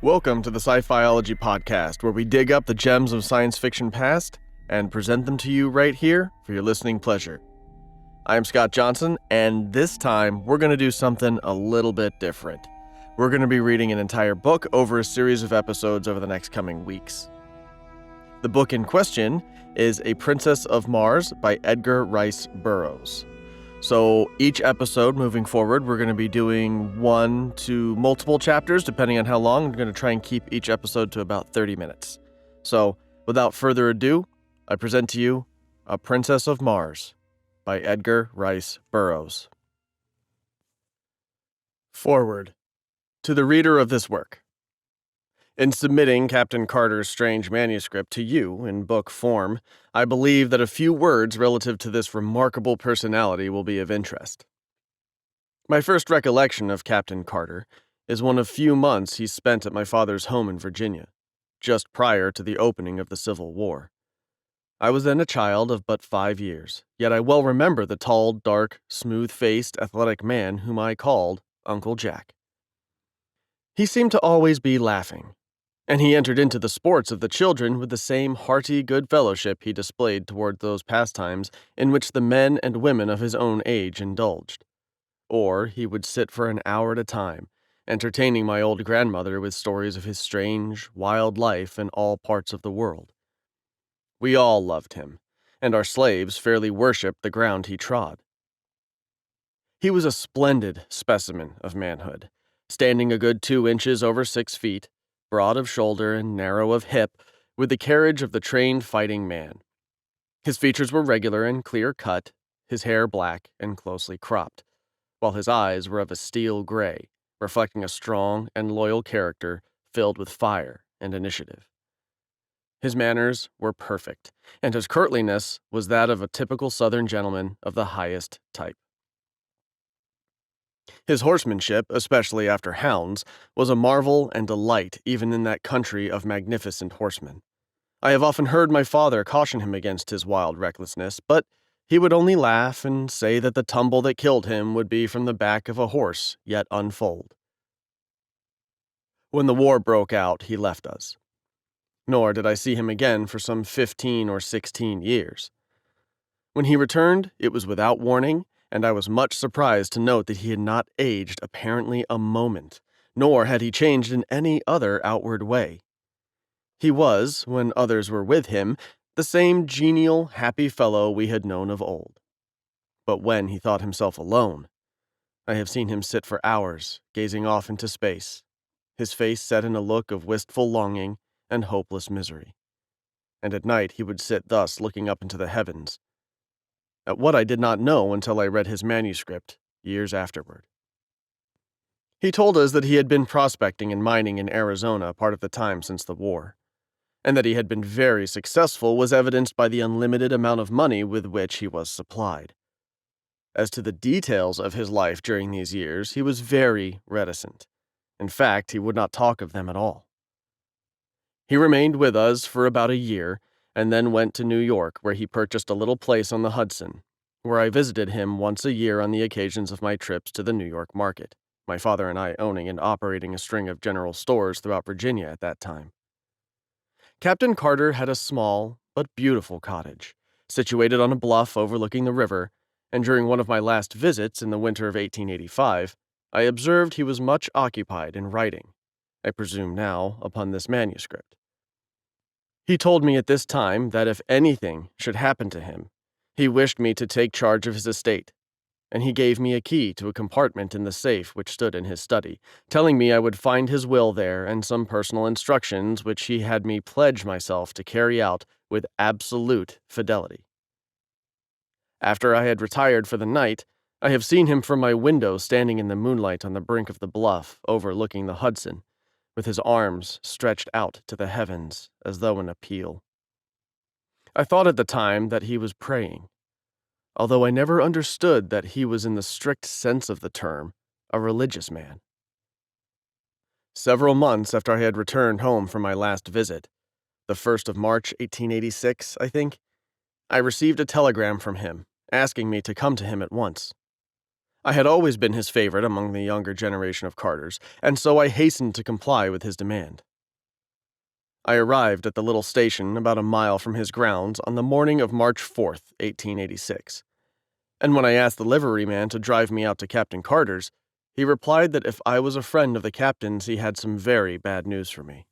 Welcome to the Scifi-ology podcast, where we dig up the gems of science fiction past and present them to you right here for your listening pleasure. I'm Scott Johnson, and this time we're going to do something a little bit different. We're going to be reading an entire book over a series of episodes over the next coming weeks. The book in question is A Princess of Mars by Edgar Rice Burroughs. So each episode moving forward, we're going to be doing one to multiple chapters, depending on how long. We're going to try and keep each episode to about 30 minutes. So without further ado, I present to you A Princess of Mars by Edgar Rice Burroughs. Forward. To the reader of this work. In submitting Captain Carter's strange manuscript to you in book form, I believe that a few words relative to this remarkable personality will be of interest. My first recollection of Captain Carter is one of few months he spent at my father's home in Virginia, just prior to the opening of the Civil War. I was then a child of but 5 years, yet I well remember the tall, dark, smooth-faced, athletic man whom I called Uncle Jack. He seemed to always be laughing, and he entered into the sports of the children with the same hearty good fellowship he displayed toward those pastimes in which the men and women of his own age indulged. Or he would sit for an hour at a time, entertaining my old grandmother with stories of his strange, wild life in all parts of the world. We all loved him, and our slaves fairly worshipped the ground he trod. He was a splendid specimen of manhood, standing a good 2 inches over 6 feet, broad of shoulder and narrow of hip, with the carriage of the trained fighting man. His features were regular and clear-cut, his hair black and closely cropped, while his eyes were of a steel gray, reflecting a strong and loyal character filled with fire and initiative. His manners were perfect, and his courtliness was that of a typical Southern gentleman of the highest type. His horsemanship, especially after hounds, was a marvel and delight even in that country of magnificent horsemen. I have often heard my father caution him against his wild recklessness, but he would only laugh and say that the tumble that killed him would be from the back of a horse yet unfoaled. When the war broke out, he left us. Nor did I see him again for some 15 or 16 years. When he returned, it was without warning, and I was much surprised to note that he had not aged apparently a moment, nor had he changed in any other outward way. He was, when others were with him, the same genial, happy fellow we had known of old. But when he thought himself alone, I have seen him sit for hours, gazing off into space, his face set in a look of wistful longing and hopeless misery. And at night he would sit thus looking up into the heavens, at what I did not know until I read his manuscript years afterward. He told us that he had been prospecting and mining in Arizona part of the time since the war, and that he had been very successful was evidenced by the unlimited amount of money with which he was supplied. As to the details of his life during these years, he was very reticent. In fact, he would not talk of them at all. He remained with us for about a year, and then went to New York, where he purchased a little place on the Hudson, where I visited him once a year on the occasions of my trips to the New York market, my father and I owning and operating a string of general stores throughout Virginia at that time. Captain Carter had a small but beautiful cottage, situated on a bluff overlooking the river, and during one of my last visits in the winter of 1885, I observed he was much occupied in writing, I presume now, upon this manuscript. He told me at this time that if anything should happen to him, he wished me to take charge of his estate, and he gave me a key to a compartment in the safe which stood in his study, telling me I would find his will there and some personal instructions which he had me pledge myself to carry out with absolute fidelity. After I had retired for the night, I have seen him from my window standing in the moonlight on the brink of the bluff overlooking the Hudson, with his arms stretched out to the heavens as though in appeal. I thought at the time that he was praying, although I never understood that he was in the strict sense of the term a religious man. Several months after I had returned home from my last visit, the 1st of March, 1886, I think, I received a telegram from him, asking me to come to him at once. I had always been his favorite among the younger generation of Carters, and so I hastened to comply with his demand. I arrived at the little station about a mile from his grounds on the morning of March 4th, 1886, and when I asked the liveryman to drive me out to Captain Carter's, he replied that if I was a friend of the captain's, he had some very bad news for me.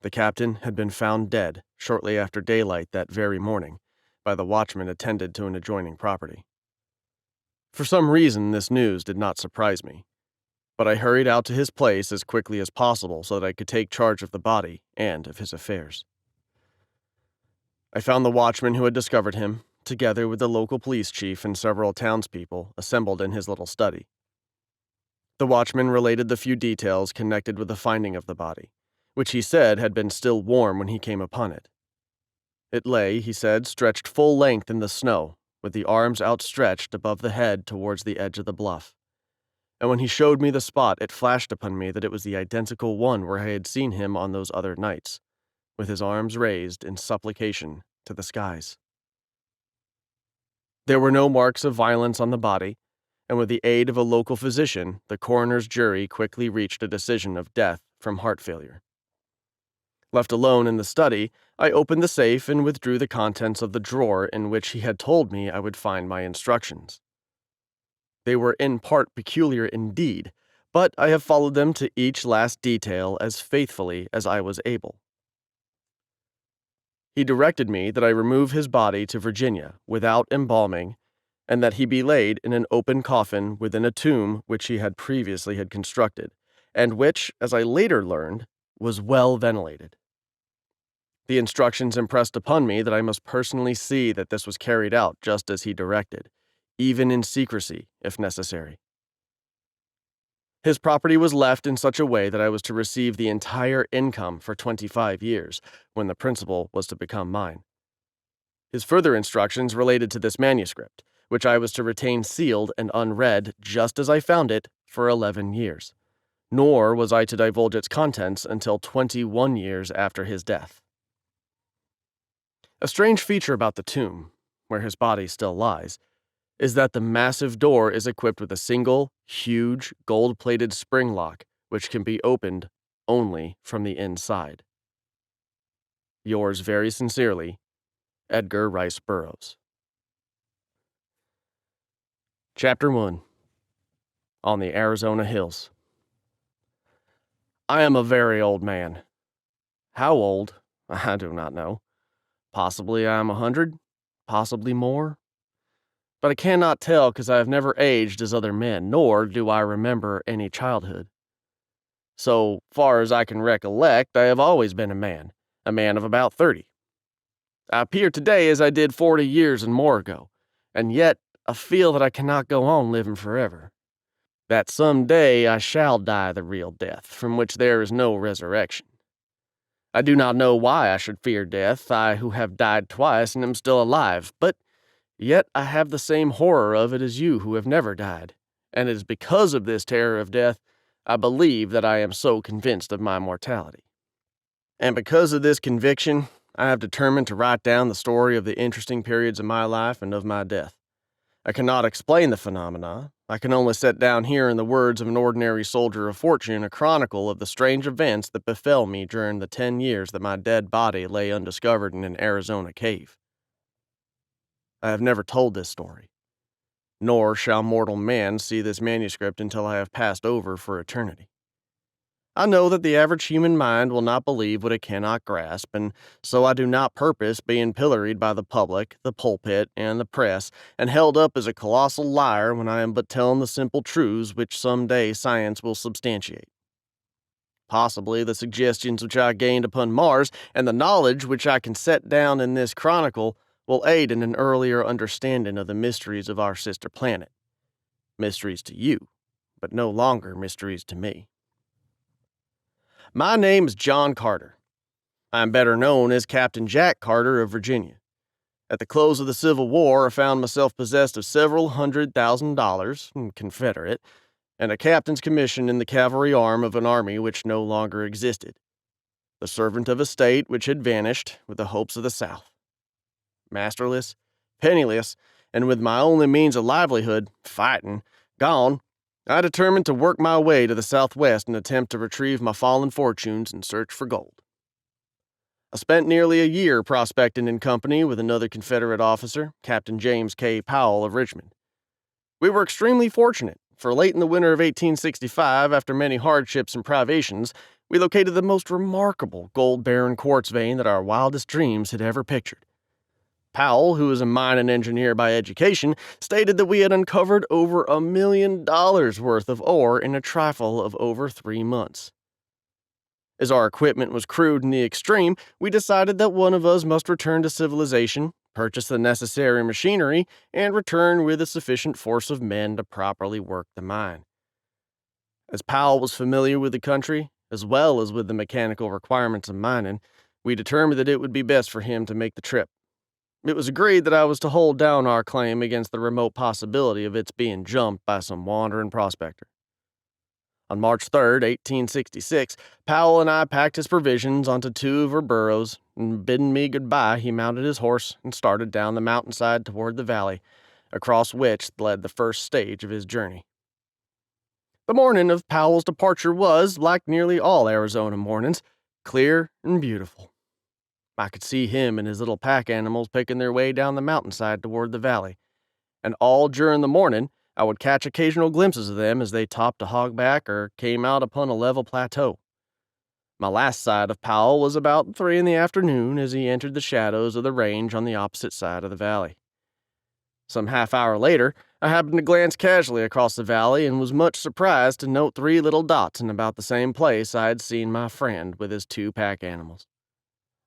The captain had been found dead shortly after daylight that very morning by the watchman attended to an adjoining property. For some reason, this news did not surprise me, but I hurried out to his place as quickly as possible so that I could take charge of the body and of his affairs. I found the watchman who had discovered him, together with the local police chief and several townspeople, assembled in his little study. The watchman related the few details connected with the finding of the body, which he said had been still warm when he came upon it. It lay, he said, stretched full length in the snow, with the arms outstretched above the head towards the edge of the bluff. And when he showed me the spot, it flashed upon me that it was the identical one where I had seen him on those other nights, with his arms raised in supplication to the skies. There were no marks of violence on the body, and with the aid of a local physician, the coroner's jury quickly reached a decision of death from heart failure. Left alone in the study, I opened the safe and withdrew the contents of the drawer in which he had told me I would find my instructions. They were in part peculiar indeed, but I have followed them to each last detail as faithfully as I was able. He directed me that I remove his body to Virginia without embalming, and that he be laid in an open coffin within a tomb which he had previously had constructed, and which, as I later learned, was well ventilated. The instructions impressed upon me that I must personally see that this was carried out just as he directed, even in secrecy, if necessary. His property was left in such a way that I was to receive the entire income for 25 years, when the principal was to become mine. His further instructions related to this manuscript, which I was to retain sealed and unread just as I found it for 11 years, nor was I to divulge its contents until 21 years after his death. A strange feature about the tomb, where his body still lies, is that the massive door is equipped with a single, huge, gold-plated spring lock which can be opened only from the inside. Yours very sincerely, Edgar Rice Burroughs. Chapter 1. On the Arizona Hills. I am a very old man. How old, I do not know. Possibly I am 100, possibly more. But I cannot tell because I have never aged as other men, nor do I remember any childhood. So far as I can recollect, I have always been a man of about 30. I appear today as I did 40 years and more ago, and yet I feel that I cannot go on living forever. That some day I shall die the real death, from which there is no resurrection. I do not know why I should fear death, I who have died twice and am still alive, but yet I have the same horror of it as you who have never died, and it is because of this terror of death I believe that I am so convinced of my mortality. And because of this conviction, I have determined to write down the story of the interesting periods of my life and of my death. I cannot explain the phenomena. I can only set down here in the words of an ordinary soldier of fortune a chronicle of the strange events that befell me during the 10 years that my dead body lay undiscovered in an Arizona cave. I have never told this story, nor shall mortal man see this manuscript until I have passed over for eternity. I know that the average human mind will not believe what it cannot grasp, and so I do not purpose being pilloried by the public, the pulpit, and the press, and held up as a colossal liar when I am but telling the simple truths which some day science will substantiate. Possibly the suggestions which I gained upon Mars, and the knowledge which I can set down in this chronicle, will aid in an earlier understanding of the mysteries of our sister planet. Mysteries to you, but no longer mysteries to me. My name is John Carter. I am better known as Captain Jack Carter of Virginia. At the close of the Civil War, I found myself possessed of several $100,000, Confederate, and a captain's commission in the cavalry arm of an army which no longer existed, the servant of a state which had vanished with the hopes of the South. Masterless, penniless, and with my only means of livelihood, fighting, Gone, I determined to work my way to the southwest and attempt to retrieve my fallen fortunes and search for gold. I spent nearly a year prospecting in company with another Confederate officer, Captain James K. Powell of Richmond. We were extremely fortunate, for late in the winter of 1865, after many hardships and privations, we located the most remarkable gold-bearing quartz vein that our wildest dreams had ever pictured. Powell, who was a mining engineer by education, stated that we had uncovered over $1 million worth of ore in a trifle of over 3 months. As our equipment was crude in the extreme, we decided that one of us must return to civilization, purchase the necessary machinery, and return with a sufficient force of men to properly work the mine. As Powell was familiar with the country, as well as with the mechanical requirements of mining, we determined that it would be best for him to make the trip. It was agreed that I was to hold down our claim against the remote possibility of its being jumped by some wandering prospector. On March 3, 1866, Powell and I packed his provisions onto 2 of our burros, and bidding me goodbye, he mounted his horse and started down the mountainside toward the valley, across which led the first stage of his journey. The morning of Powell's departure was, like nearly all Arizona mornings, clear and beautiful. I could see him and his little pack animals picking their way down the mountainside toward the valley, and all during the morning I would catch occasional glimpses of them as they topped a hogback or came out upon a level plateau. My last sight of Powell was about 3 in the afternoon as he entered the shadows of the range on the opposite side of the valley. Some half-hour later, I happened to glance casually across the valley and was much surprised to note 3 little dots in about the same place I had seen my friend with his 2 pack animals.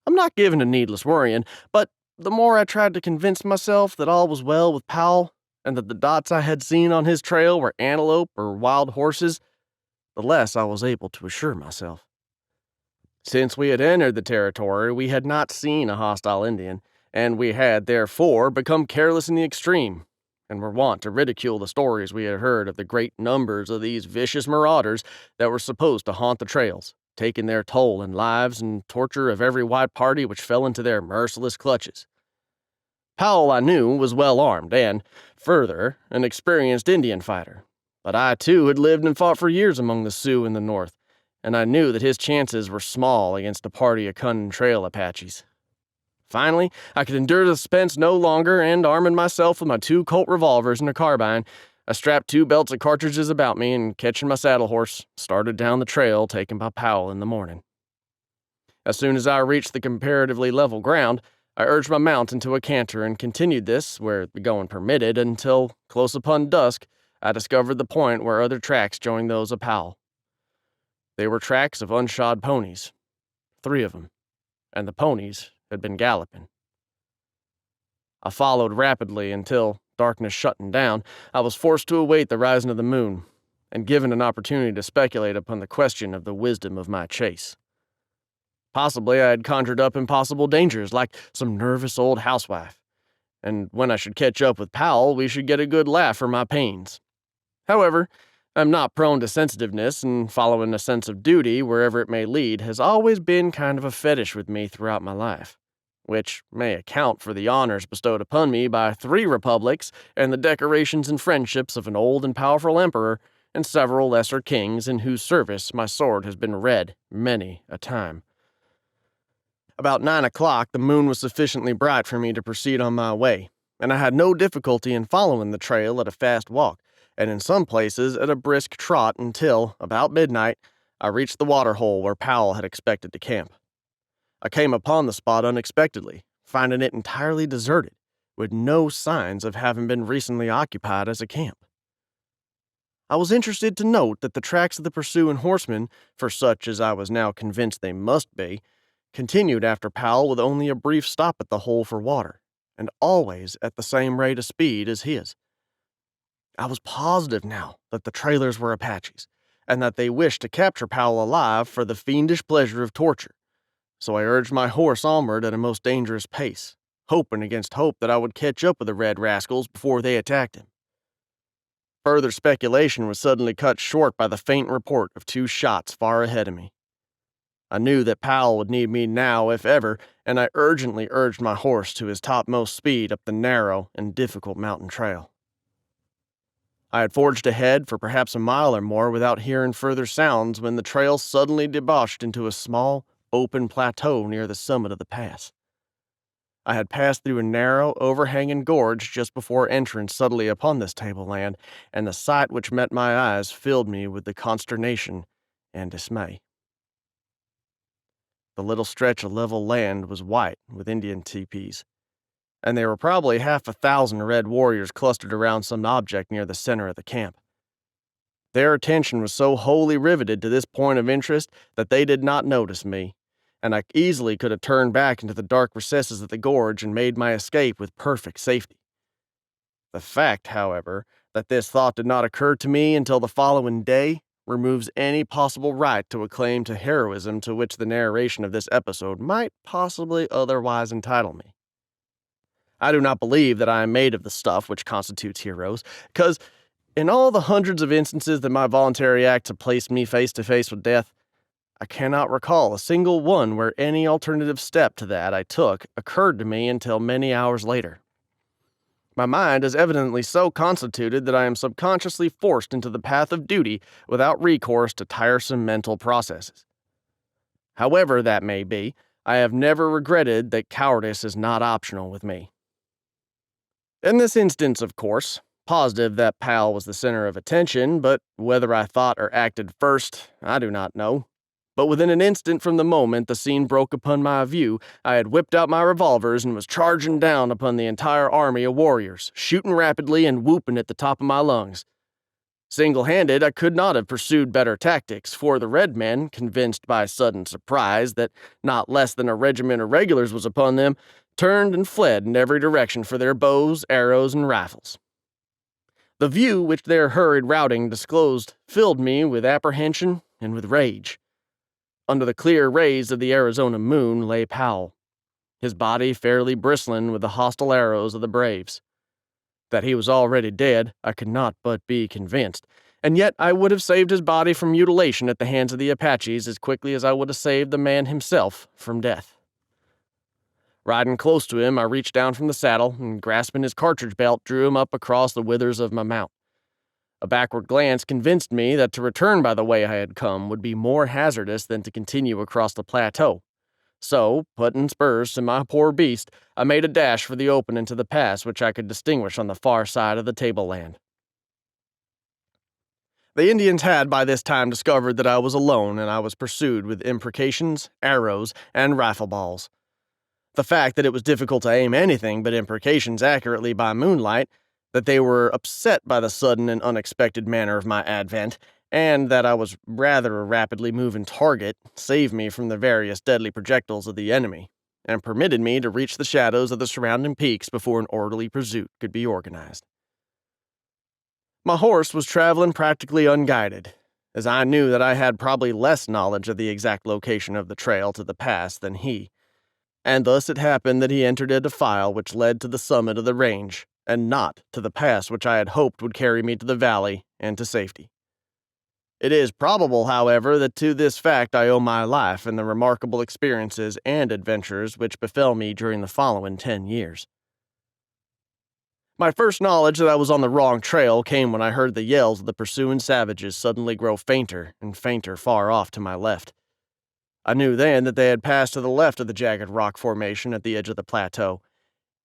I'm not given to needless worrying, but the more I tried to convince myself that all was well with Powell, and that the dots I had seen on his trail were antelope or wild horses, the less I was able to assure myself. Since we had entered the territory, we had not seen a hostile Indian, and we had, therefore, become careless in the extreme, and were wont to ridicule the stories we had heard of the great numbers of these vicious marauders that were supposed to haunt the trails, taking their toll in lives and torture of every white party which fell into their merciless clutches. Powell, I knew, was well armed and, further, an experienced Indian fighter, but I, too, had lived and fought for years among the Sioux in the north, and I knew that his chances were small against a party of cunning trail Apaches. Finally, I could endure the suspense no longer, and arming myself with my 2 Colt revolvers and a carbine, I strapped 2 belts of cartridges about me and, catching my saddle horse, started down the trail taken by Powell in the morning. As soon as I reached the comparatively level ground, I urged my mount into a canter and continued this, where the going permitted, until, close upon dusk, I discovered the point where other tracks joined those of Powell. They were tracks of unshod ponies, 3 of them, and the ponies had been galloping. I followed rapidly until, darkness shutting down, I was forced to await the rising of the moon, and given an opportunity to speculate upon the question of the wisdom of my chase. Possibly I had conjured up impossible dangers like some nervous old housewife, and when I should catch up with Powell, we should get a good laugh for my pains. However, I'm not prone to sensitiveness, and following a sense of duty wherever it may lead has always been kind of a fetish with me throughout my life, which may account for the honors bestowed upon me by 3 republics and the decorations and friendships of an old and powerful emperor and several lesser kings in whose service my sword has been red many a time. About 9 o'clock, the moon was sufficiently bright for me to proceed on my way, and I had no difficulty in following the trail at a fast walk, and in some places at a brisk trot until, about midnight, I reached the water hole where Powell had expected to camp. I came upon the spot unexpectedly, finding it entirely deserted, with no signs of having been recently occupied as a camp. I was interested to note that the tracks of the pursuing horsemen, for such as I was now convinced they must be, continued after Powell with only a brief stop at the hole for water, and always at the same rate of speed as his. I was positive now that the trailers were Apaches, and that they wished to capture Powell alive for the fiendish pleasure of torture, so I urged my horse onward at a most dangerous pace, hoping against hope that I would catch up with the red rascals before they attacked him. Further speculation was suddenly cut short by the faint report of 2 shots far ahead of me. I knew that Powell would need me now, if ever, and I urgently urged my horse to his topmost speed up the narrow and difficult mountain trail. I had forged ahead for perhaps a mile or more without hearing further sounds when the trail suddenly debouched into a small, open plateau near the summit of the pass. I had passed through a narrow, overhanging gorge just before entrance suddenly upon this tableland, and the sight which met my eyes filled me with the consternation and dismay. The little stretch of level land was white with Indian teepees, and there were probably 1,000 red warriors clustered around some object near the center of the camp. Their attention was so wholly riveted to this point of interest that they did not notice me, and I easily could have turned back into the dark recesses of the gorge and made my escape with perfect safety. The fact, however, that this thought did not occur to me until the following day removes any possible right to a claim to heroism to which the narration of this episode might possibly otherwise entitle me. I do not believe that I am made of the stuff which constitutes heroes, because in all the hundreds of instances that my voluntary acts have placed me face to face with death, I cannot recall a single one where any alternative step to that I took occurred to me until many hours later. My mind is evidently so constituted that I am subconsciously forced into the path of duty without recourse to tiresome mental processes. However that may be, I have never regretted that cowardice is not optional with me. In this instance, of course, positive that Pal was the center of attention, but whether I thought or acted first, I do not know. But within an instant from the moment the scene broke upon my view, I had whipped out my revolvers and was charging down upon the entire army of warriors, shooting rapidly and whooping at the top of my lungs. Single-handed, I could not have pursued better tactics, for the red men, convinced by sudden surprise that not less than a regiment of regulars was upon them, turned and fled in every direction for their bows, arrows, and rifles. The view which their hurried routing disclosed filled me with apprehension and with rage. Under the clear rays of the Arizona moon lay Powell, his body fairly bristling with the hostile arrows of the braves. That he was already dead, I could not but be convinced, and yet I would have saved his body from mutilation at the hands of the Apaches as quickly as I would have saved the man himself from death. Riding close to him, I reached down from the saddle and, grasping his cartridge belt, drew him up across the withers of my mount. A backward glance convinced me that to return by the way I had come would be more hazardous than to continue across the plateau. So, putting spurs to my poor beast, I made a dash for the open into the pass which I could distinguish on the far side of the tableland. The Indians had by this time discovered that I was alone, and I was pursued with imprecations, arrows, and rifle balls. The fact that it was difficult to aim anything but imprecations accurately by moonlight, that they were upset by the sudden and unexpected manner of my advent, and that I was rather a rapidly moving target, saved me from the various deadly projectiles of the enemy, and permitted me to reach the shadows of the surrounding peaks before an orderly pursuit could be organized. My horse was traveling practically unguided, as I knew that I had probably less knowledge of the exact location of the trail to the pass than he, and thus it happened that he entered a defile which led to the summit of the range, and not to the pass which I had hoped would carry me to the valley and to safety. It is probable, however, that to this fact I owe my life and the remarkable experiences and adventures which befell me during the following 10 years. My first knowledge that I was on the wrong trail came when I heard the yells of the pursuing savages suddenly grow fainter and fainter far off to my left. I knew then that they had passed to the left of the jagged rock formation at the edge of the plateau,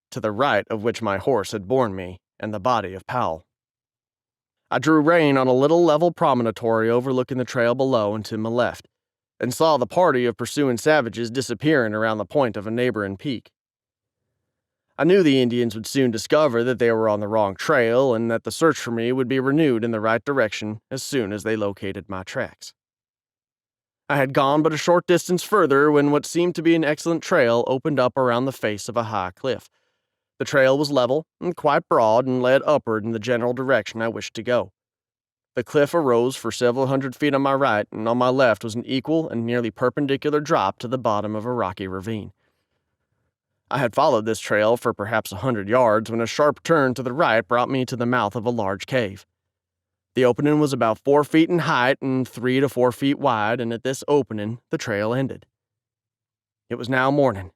to the right of which my horse had borne me, and the body of Powell. I drew rein on a little level promontory overlooking the trail below and to my left, and saw the party of pursuing savages disappearing around the point of a neighboring peak. I knew the Indians would soon discover that they were on the wrong trail, and that the search for me would be renewed in the right direction as soon as they located my tracks. I had gone but a short distance further when what seemed to be an excellent trail opened up around the face of a high cliff. The trail was level and quite broad and led upward in the general direction I wished to go. The cliff arose for several hundred feet on my right, and on my left was an equal and nearly perpendicular drop to the bottom of a rocky ravine. I had followed this trail for perhaps 100 yards when a sharp turn to the right brought me to the mouth of a large cave. The opening was about 4 feet in height and 3 to 4 feet wide, and at this opening the trail ended. It was now morning,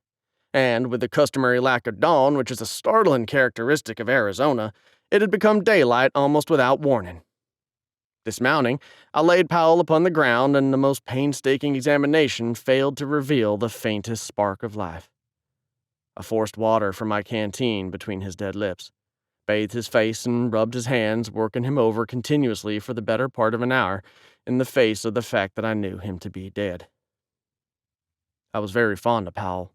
and with the customary lack of dawn, which is a startling characteristic of Arizona, It had become daylight almost without warning. Dismounting, I laid Powell upon the ground, and the most painstaking examination failed to reveal the faintest spark of life. I forced water from my canteen between his dead lips, bathed his face, and rubbed his hands, working him over continuously for the better part of an hour, in the face of the fact that I knew him to be dead. I was very fond of Powell.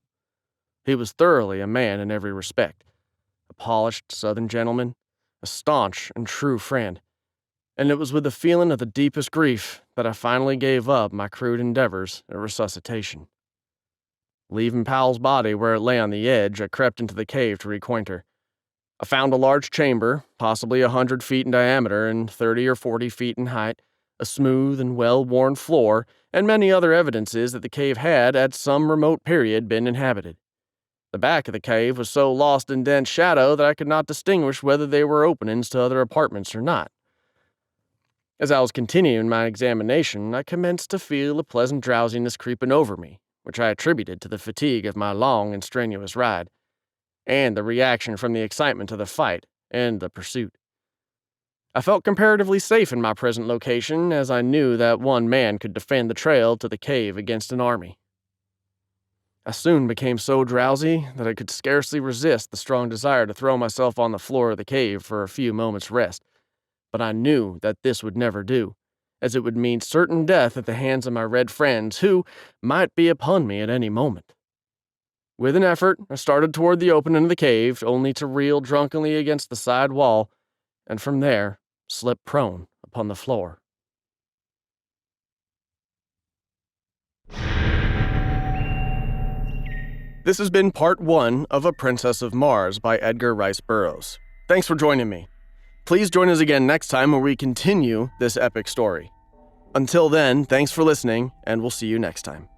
He was thoroughly a man in every respect, a polished Southern gentleman, a staunch and true friend, and it was with a feeling of the deepest grief that I finally gave up my crude endeavors at resuscitation. Leaving Powell's body where it lay on the edge, I crept into the cave to reconnoiter. I found a large chamber, possibly 100 feet in diameter and 30 or 40 feet in height, a smooth and well-worn floor, and many other evidences that the cave had, at some remote period, been inhabited. The back of the cave was so lost in dense shadow that I could not distinguish whether they were openings to other apartments or not. As I was continuing my examination, I commenced to feel a pleasant drowsiness creeping over me, which I attributed to the fatigue of my long and strenuous ride, and the reaction from the excitement of the fight and the pursuit. I felt comparatively safe in my present location, as I knew that one man could defend the trail to the cave against an army. I soon became so drowsy that I could scarcely resist the strong desire to throw myself on the floor of the cave for a few moments' rest, but I knew that this would never do, as it would mean certain death at the hands of my red friends, who might be upon me at any moment. With an effort, I started toward the opening of the cave, only to reel drunkenly against the side wall, and from there slip prone upon the floor. This has been part 1 of A Princess of Mars by Edgar Rice Burroughs. Thanks for joining me. Please join us again next time where we continue this epic story. Until then, thanks for listening, and we'll see you next time.